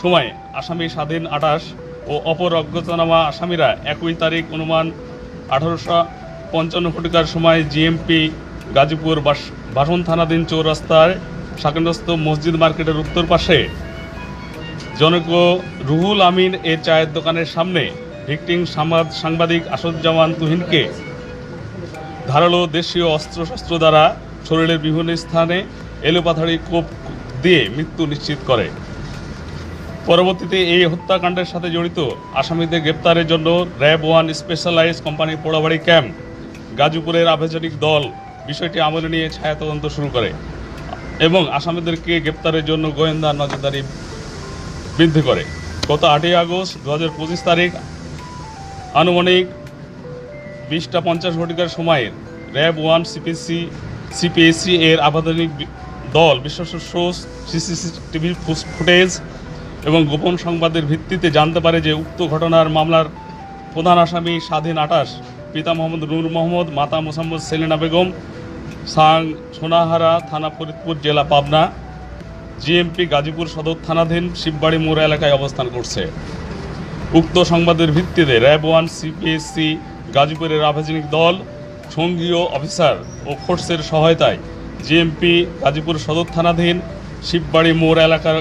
সময় আসামি স্বাধীন 28 ও অপর অজ্ঞাতনামা আসামিরা একই তারিখ অনুমান 1855 ঘটিকার সময় জিএমপি গাজীপুর বাসন থানাধীন চৌরাস্তায় শাকিনস্থ মসজিদ মার্কেটের উত্তর পাশে জনৈক রুহুল আমিন এর চায়ের দোকানের সামনে ভিকটিম সাংবাদিক আসাদুজ্জামান তুহিনকে ধারালো দেশীয় অস্ত্রশস্ত্র দ্বারা শরীরের বিভিন্ন স্থানে এলোপাথাড়ি কোপ দিয়ে মৃত্যু নিশ্চিত করে। পরবর্তীতে এই হত্যাকাণ্ডের সাথে জড়িত আসামিদের গ্রেপ্তারের জন্য RAB 1 specialised company Porabari camp গাজীপুরের আভিযানিক দল বিষয়টি আমলে নিয়ে ছায়া তদন্ত শুরু করে এবং আসামিদেরকে গ্রেপ্তারের জন্য গোয়েন্দা নজরদারি বৃদ্ধি করে। গত 8ই আগস্ট 2025 তারিখ আনুমানিক 20:50 ঘটিকার সময়ে র্যাব 1 সিপিএসি এর আভিযানিক দল বিশ্বস্ত সিসিটিভি ফুটেজ এবং গোপন সংবাদের ভিত্তিতে জানতে পারে যে উক্ত ঘটনার মামলার প্রধান আসামি স্বাধীন 28 পিতা মোহাম্মদ নূর মোহাম্মদ, মাতা মোসাম্মদ সেলিনা বেগম, সোনাহারা থানা, ফরিদপুর জেলা, পাবনা, জিএমপি গাজীপুর সদর থানাধীন শিববাড়ি মোড় এলাকায় অবস্থান করছে। উক্ত সংবাদের ভিত্তিতে র্যাব 1 সিপিএসি গাজীপুরের আভিযানিক দল সঙ্গীয় অফিসার ও ফোর্সের সহায়তায় জিএমপি গাজীপুর সদর থানাধীন শিববাড়ি মোড় এলাকার